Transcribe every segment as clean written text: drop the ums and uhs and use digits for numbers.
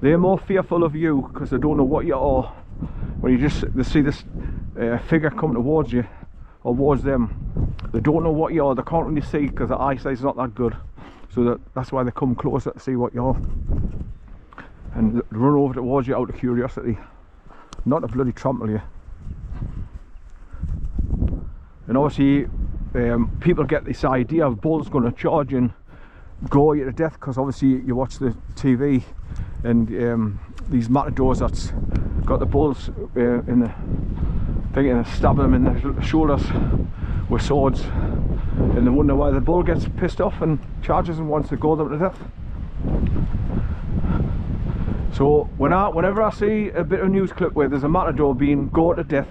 they're more fearful of you because they don't know what you are. When they see this figure come towards you or towards them, they don't know what you are. They can't really see because their eyesight's not that good. So that's why they come closer to see what you are, and run over towards you out of curiosity, not to bloody trample you. And obviously people get this idea of bulls going to charge and gore you to death because obviously you watch the TV and these matadors that's got the bulls in the thing and stab them in the shoulders with swords, and they wonder why the bull gets pissed off and charges and wants to gore them to death. So whenever I see a bit of a news clip where there's a matador being gored to death,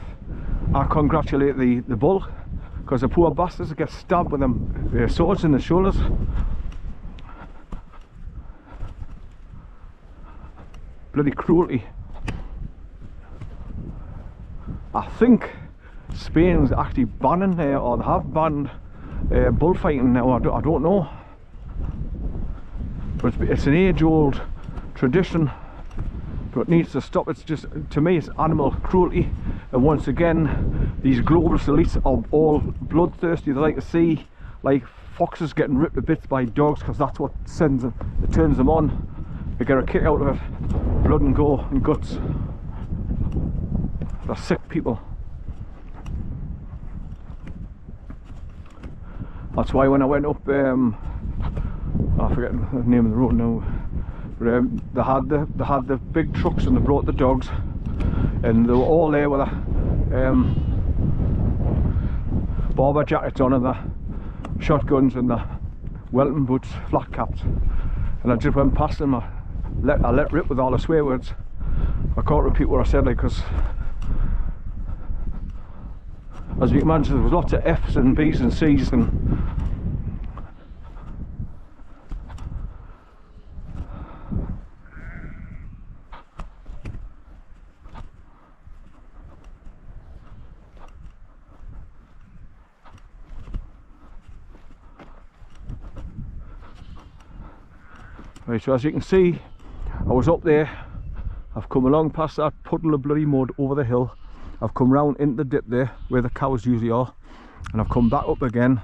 I congratulate the bull, because the poor bastards get stabbed with them swords in the shoulders. Bloody cruelty. I think Spain's actually banning or they have banned bullfighting now. I don't know, but it's an age-old tradition, but it needs to stop. It's just, to me, it's animal cruelty. And once again, these globalist elites are all bloodthirsty. They like to see like foxes getting ripped to bits by dogs because that's what turns them on. They get a kick out of it. Blood and gore and guts. They're sick people. That's why when I went up, I forget the name of the road now, but they had the big trucks and they brought the dogs, and they were all there with their barber jackets on and their shotguns and their welting boots, flat caps, and I just went past them. I let rip with all the swear words. I can't repeat what I said, like, because as you can imagine, there was lots of F's and B's and C's and right, so as you can see, I was up there, I've come along past that puddle of bloody mud over the hill, I've come round into the dip there where the cows usually are, and I've come back up again.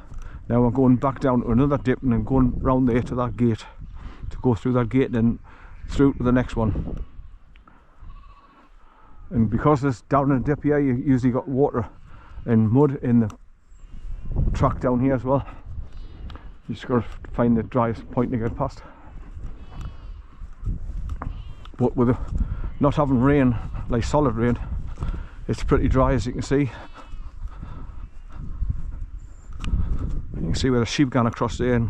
Now I'm going back down to another dip and I'm going round there to that gate, to go through that gate and then through to the next one. And because there's down in the dip here, you usually got water and mud in the track down here as well. You just got to find the driest point to get past. But with not having rain, like solid rain, it's pretty dry, as you can see. You can see where the sheep gone across there and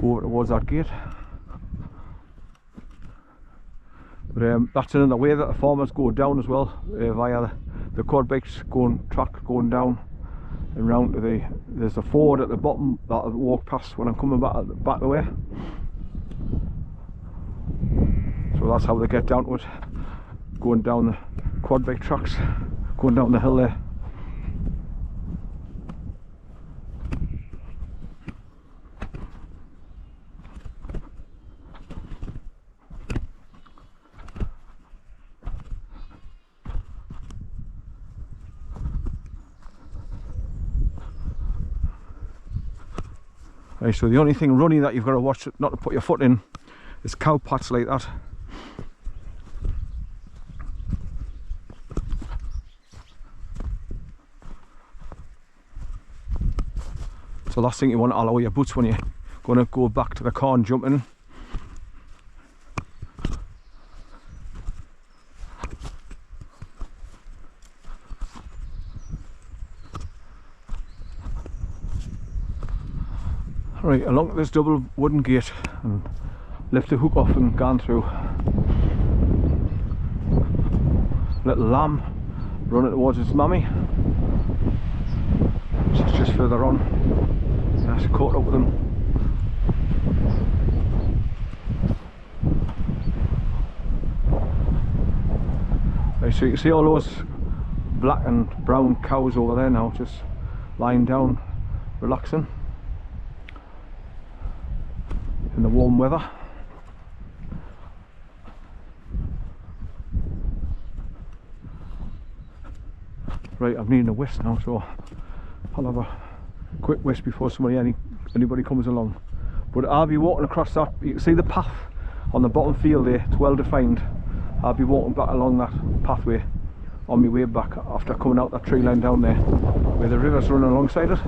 go over towards that gate. But that's another way that the farmers go down as well, via the quad bikes track going down and round to there's a ford at the bottom that I'll walk past when I'm coming back the way. So that's how they get down to it, going down the quad bike tracks, going down the hill there. Right, so the only thing running that you've got to watch not to put your foot in is cow pats like that. So last thing you want to allow your boots when you're going to go back to the car and jump in. Right, along this double wooden gate and lift the hook off and gone through. Little lamb running towards its mummy. She's just further on. That's caught up with them. Right, so you can see all those black and brown cows over there now, just lying down, relaxing in the warm weather. Right, I'm needing a whisk now, so I'll have a quick whisk before anybody comes along. But I'll be walking across that. You can see the path on the bottom field there, it's well defined. I'll be walking back along that pathway on my way back after coming out that tree line down there where the river's running alongside it.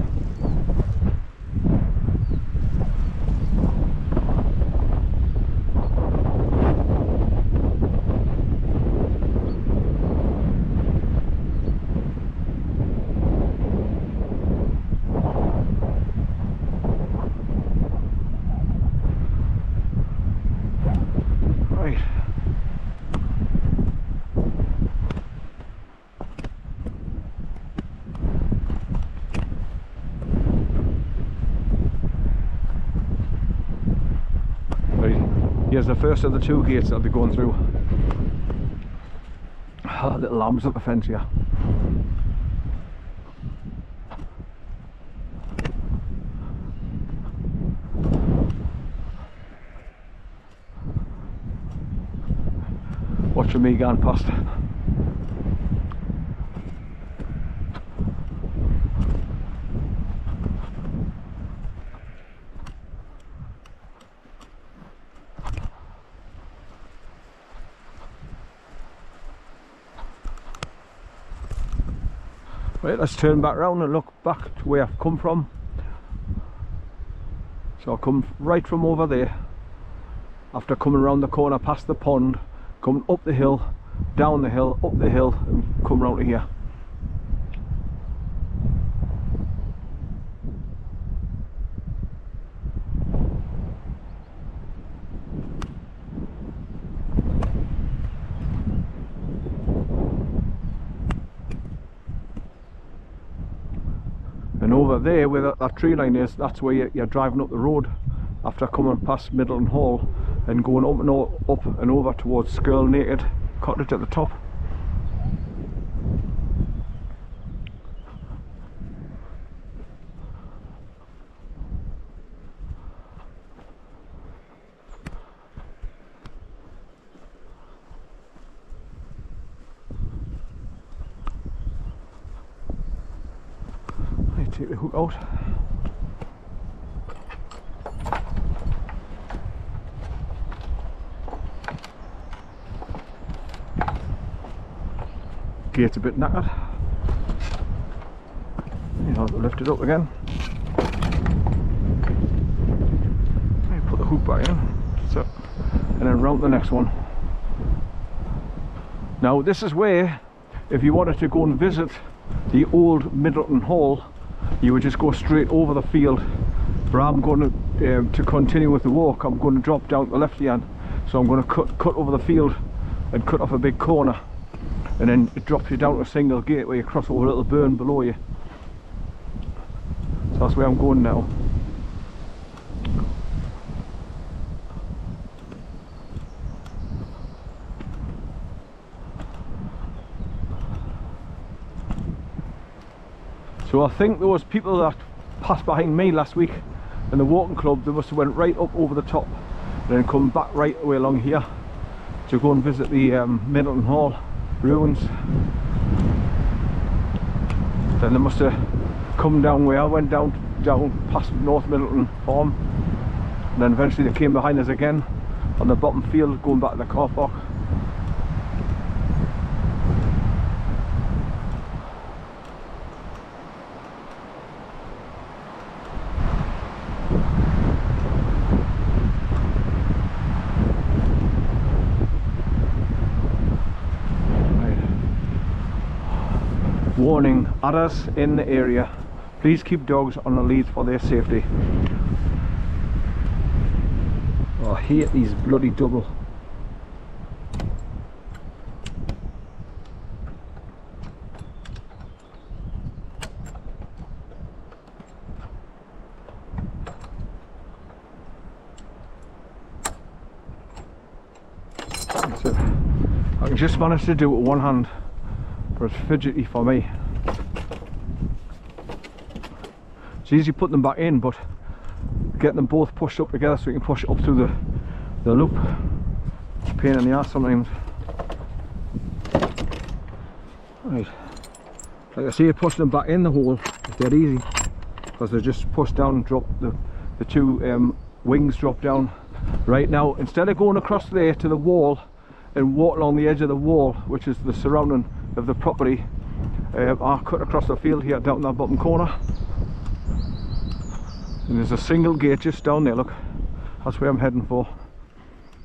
Here's the first of the two gates I'll be going through. Little lambs at the fence here. Watching me going past. Right, let's turn back round and look back to where I've come from. So I've come right from over there, after coming around the corner past the pond, coming up the hill, down the hill, up the hill, and come round to here. And over there where that tree line is, that's where you're driving up the road after coming past Middleton Hall and going up and over towards Skirl Naked Cottage at the top. Take the hook out. Gate's a bit knackered. You know, lift it up again. Put the hook back in. So, and then round the next one. Now this is where, if you wanted to go and visit the old Middleton Hall, you would just go straight over the field. But I'm going to continue with the walk. I'm going to drop down to the left hand, so I'm going to cut over the field and cut off a big corner, and then it drops you down to a single gate where you cross over a little burn below you. So that's where I'm going now. So I think there was people that passed behind me last week in the walking club. They must have went right up over the top and then come back right away along here to go and visit the Middleton Hall ruins. Then they must have come down where I went down past North Middleton Farm, and then eventually they came behind us again on the bottom field going back to the car park. Warning, adders in the area. Please keep dogs on the lead for their safety. Oh, I hate these bloody double. That's it. I can just manage to do it with one hand, but it's fidgety for me. It's easy putting them back in, but getting them both pushed up together so you can push it up through the loop. It's a pain in the ass sometimes. Right, Like I say, pushing them back in the hole is dead easy, because they just push down and drop the two wings drop down. Right now, instead of going across there to the wall and walk along the edge of the wall, which is the surrounding of the property, I cut across the field here down that bottom corner, and there's a single gate just down there. Look, that's where I'm heading for.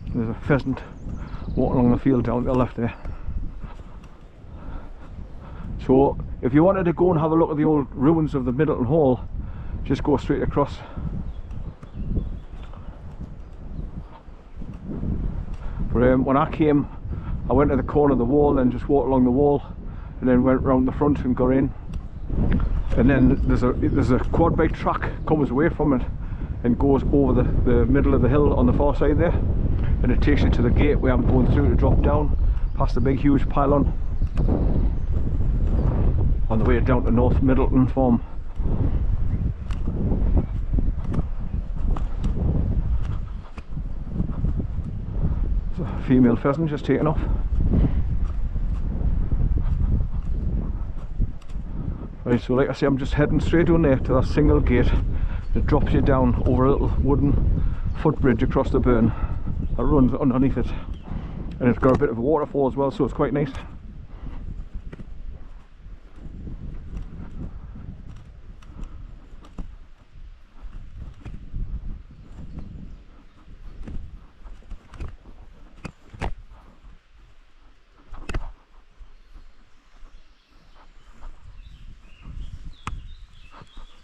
There's a pheasant walking along the field down to the left there. So if you wanted to go and have a look at the old ruins of the Middleton Hall, just go straight across. But when I came, I went to the corner of the wall and just walked along the wall, and then went round the front and got in. And then there's a quad bike track comes away from it and goes over the middle of the hill on the far side there, and it takes you to the gate where I'm going through to drop down past the big huge pylon on the way down to North Middleton Farm. There's a female pheasant just taking off. Right, so like I say, I'm just heading straight on there to that single gate that drops you down over a little wooden footbridge across the burn that runs underneath it, and it's got a bit of a waterfall as well, so it's quite nice.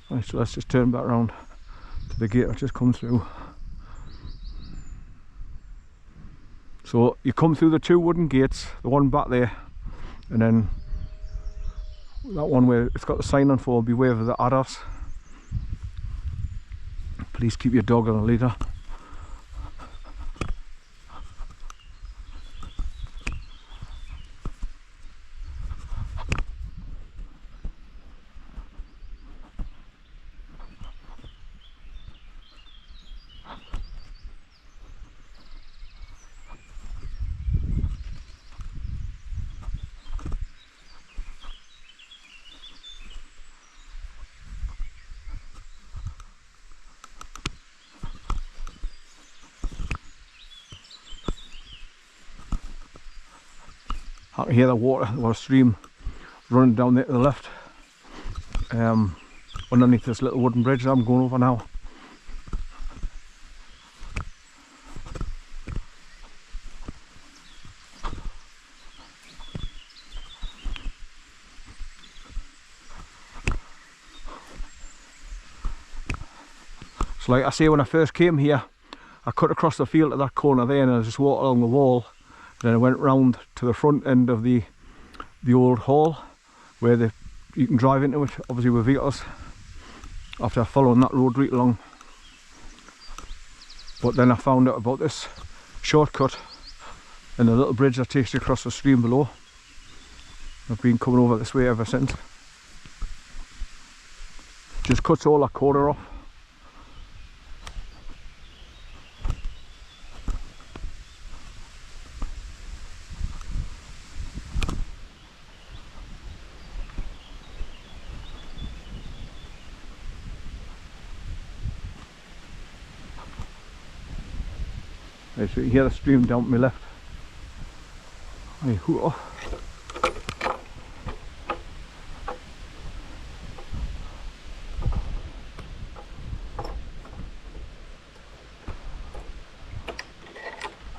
Right, so let's just turn back around to the gate that just come through. So you come through the two wooden gates, the one back there, and then that one where it's got the sign on for beware of the adders. Please keep your dog on a leader. I can hear the water or stream running down there to the left, underneath this little wooden bridge that I'm going over now. So like I say, when I first came here, I cut across the field to that corner there, and I just walked along the wall. Then I went round to the front end of the old hall, where you can drive into it, obviously with vehicles, after following that road right along. But then I found out about this shortcut and the little bridge that takes you across the stream below. I've been coming over this way ever since. Just cuts all that corner off. Right, so you hear the stream down to my left. Right,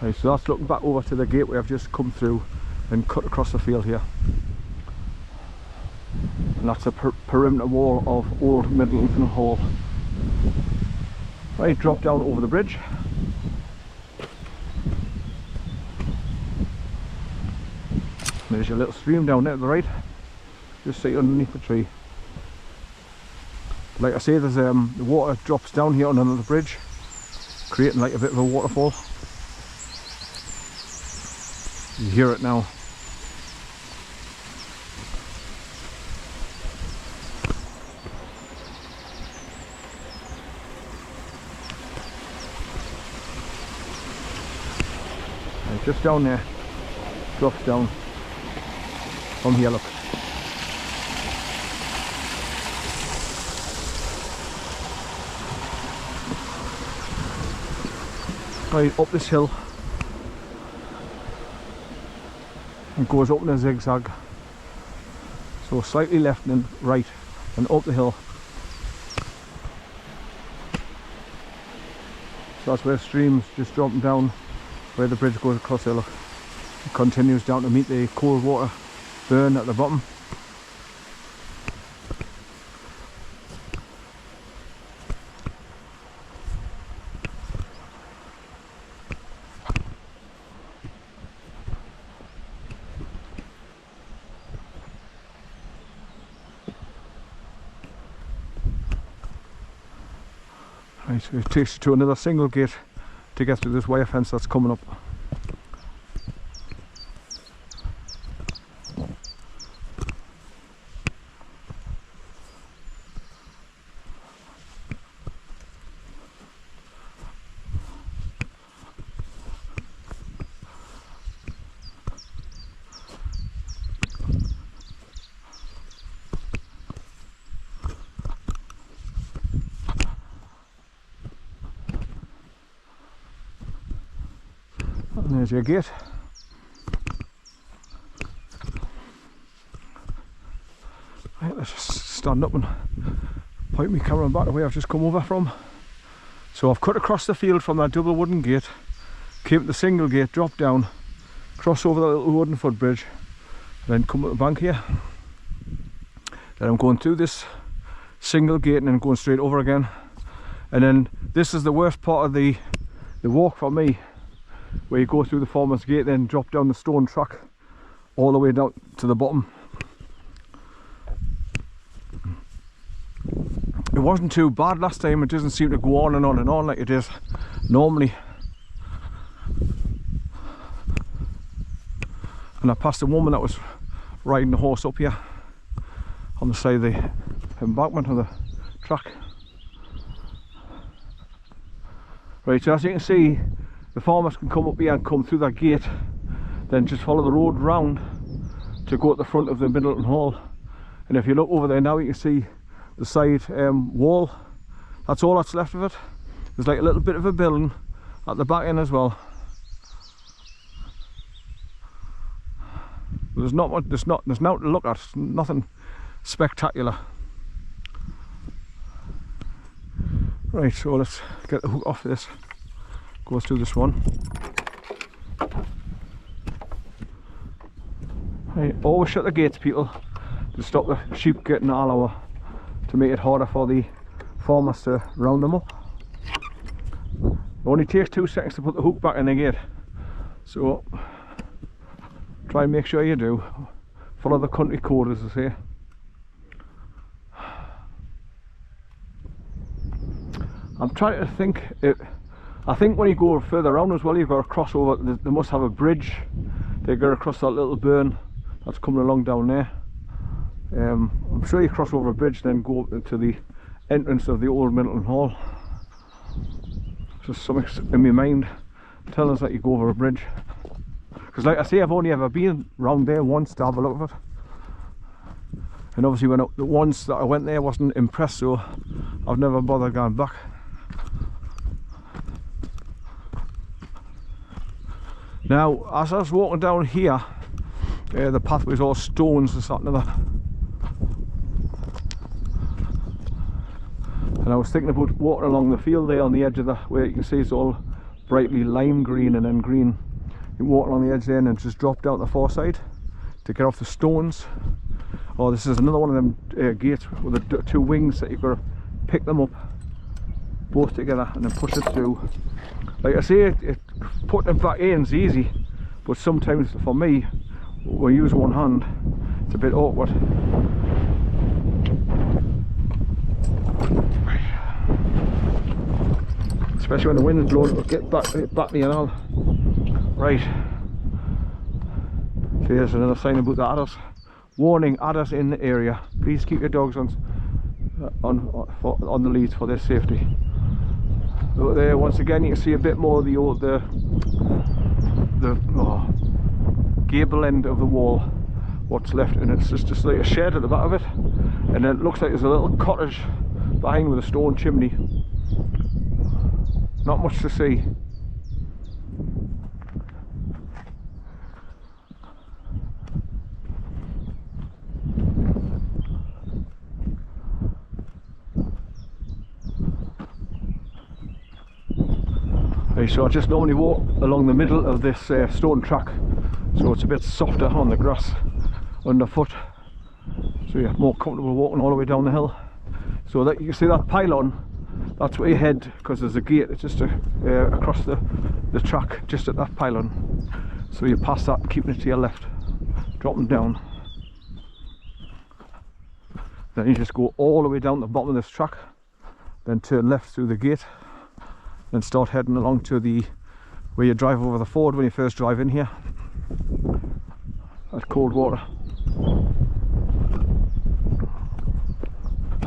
right, so that's looking back over to the gateway I've just come through and cut across the field here. And that's a perimeter wall of Old Middleton Hall. Right, drop down over the bridge. There's your little stream down there to the right, just sit underneath the tree. Like I say, there's the water drops down here under the bridge, creating like a bit of a waterfall. You hear it now. Right, just down there, drops down. From here, look. right up this hill and goes up in a zigzag. So slightly left and right and up the hill. So that's where the stream's just dropping down where the bridge goes across there. Look, it continues down to meet the cold water burn at the bottom. Right, so it takes you to another single gate to get through this wire fence that's coming up. And there's your gate. Right, let's just stand up and point my camera back the way I've just come over from. So I've cut across the field from that double wooden gate, came to the single gate, dropped down, cross over the little wooden footbridge, then come up the bank here. Then I'm going through this single gate and then going straight over again. And then this is the worst part of the walk for me, where you go through the farmer's gate, then drop down the stone track all the way down to the bottom. It wasn't too bad last time. It doesn't seem to go on and on and on like it is normally. And I passed a woman that was riding the horse up here on the side of the embankment of the track. Right, so as you can see, the farmers can come up here and come through that gate, then just follow the road round to go at the front of the Middleton Hall. And if you look over there now, you can see the side wall. That's all that's left of it. There's like a little bit of a building at the back end as well. There's not much. There's nothing to look at. Nothing spectacular. Right, so let's get the hook off this. Goes through this one. Right, always shut the gates, people, to stop the sheep getting all over, to make it harder for the farmers to round them up. It only takes 2 seconds to put the hook back in the gate, so try and make sure you do. Follow the country code, as they say. I'm trying to think. I think when you go further around as well, you've got to cross over. They must have a bridge. They go across that little burn that's coming along down there. I'm sure you cross over a bridge, then go to the entrance of the old Middleton Hall. Just something in my mind telling us that you go over a bridge. Because, like I say, I've only ever been round there once to have a look at it. And obviously, the once that I went there, wasn't impressed, so I've never bothered going back. Now, as I was walking down here, the path was all stones and something like that. And I was thinking about walking along the field there on the edge of the, where you can see it's all brightly lime green and then green. You walk along the edge there and then just drop down the far side to get off the stones. Oh, this is another one of them gates with the 2 wings that you've got to pick them up both together and then push it through. Like I say, putting them back in is easy, but sometimes for me, when I use one hand, it's a bit awkward. Especially when the wind's blowing, it'll get back me and all. Right. Here's another sign about the adders. Warning, adders in the area. Please keep your dogs on the leads for their safety. Look there, once again you can see a bit more of the old gable end of the wall, what's left, and it's just like a shed at the back of it, and then it looks like there's a little cottage behind with a stone chimney. Not much to see. Okay, so I just normally walk along the middle of this stone track, so it's a bit softer on the grass underfoot, so you're more comfortable walking all the way down the hill. So that you can see that pylon, that's where you head, because there's a gate. It's just across the track, just at that pylon. So you pass that, keeping it to your left, dropping down. Then you just go all the way down the bottom of this track, then turn left through the gate, then start heading along to the where you drive over the ford when you first drive in here. That's cold water.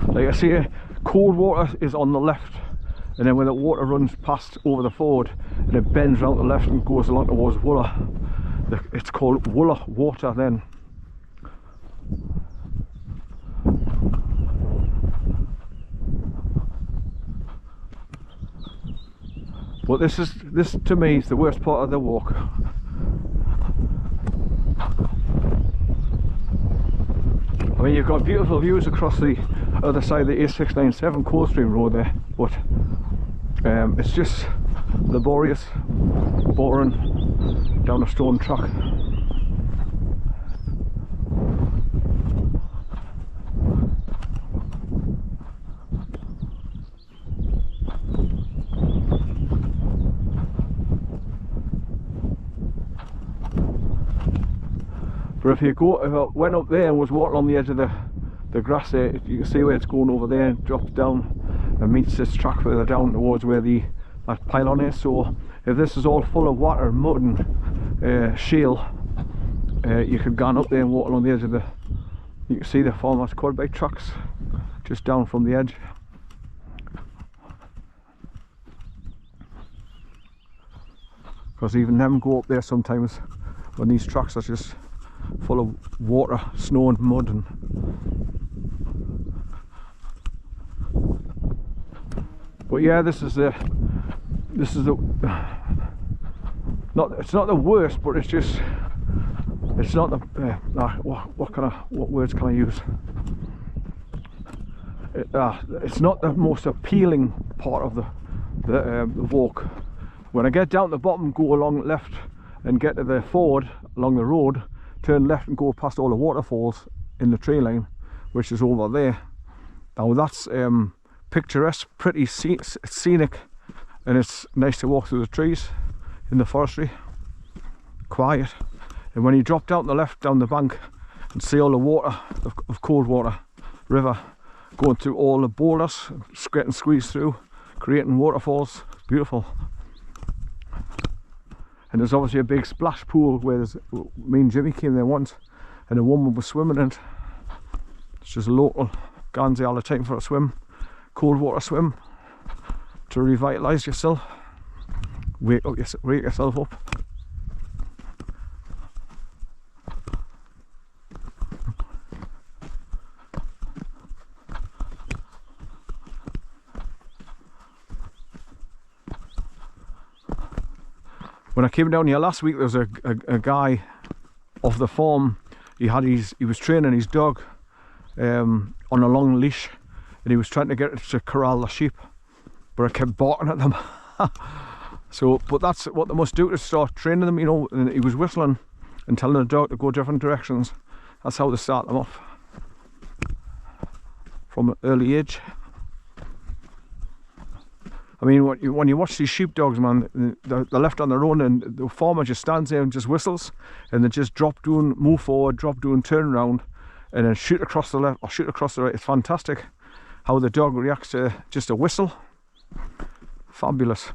Like I say, cold water is on the left, and then when the water runs past over the ford and it bends round the left and goes along towards Wooler, it's called Wooler water then. But this to me is the worst part of the walk. I mean, you've got beautiful views across the other side of the A697 Coldstream Road there, but it's just laborious, boring down a stone track. But if you went up there and was walking on the edge of the grass there, you can see where it's going over there and drops down and meets this track further down towards where that pylon is. So if this is all full of water and mud and shale, you could go up there and walk along the edge of you can see the farmers' quad bike tracks just down from the edge. Because even them go up there sometimes when these tracks are just full of water, snow and mud. And but yeah, it's not the worst, but it's not the what words can I use? It's not the most appealing part of the walk. When I get down to the bottom, go along left and get to the ford along the road, turn left and go past all the waterfalls in the tree line, which is over there. Now that's picturesque, pretty scenic, and it's nice to walk through the trees in the forestry, quiet. And when you drop down to the left down the bank and see all the water of Coldwater River going through all the boulders, getting squeezed through, creating waterfalls, it's beautiful. And there's obviously a big splash pool where me and Jimmy came there once and a woman was swimming in it. It's just a local, Guernsey all the time for a swim, cold water swim, to revitalise yourself, wake yourself up. When I came down here last week, there was a guy off the farm. He was training his dog on a long leash, and he was trying to get it to corral the sheep, but I kept barking at them. But that's what they must do to start training them, you know. And he was whistling and telling the dog to go different directions. That's how they start them off from an early age. I mean, when you watch these sheepdogs, man, they're left on their own, and the farmer just stands there and just whistles, and they just move forward, turn around, and then shoot across the left or shoot across the right. It's fantastic how the dog reacts to just a whistle. Fabulous.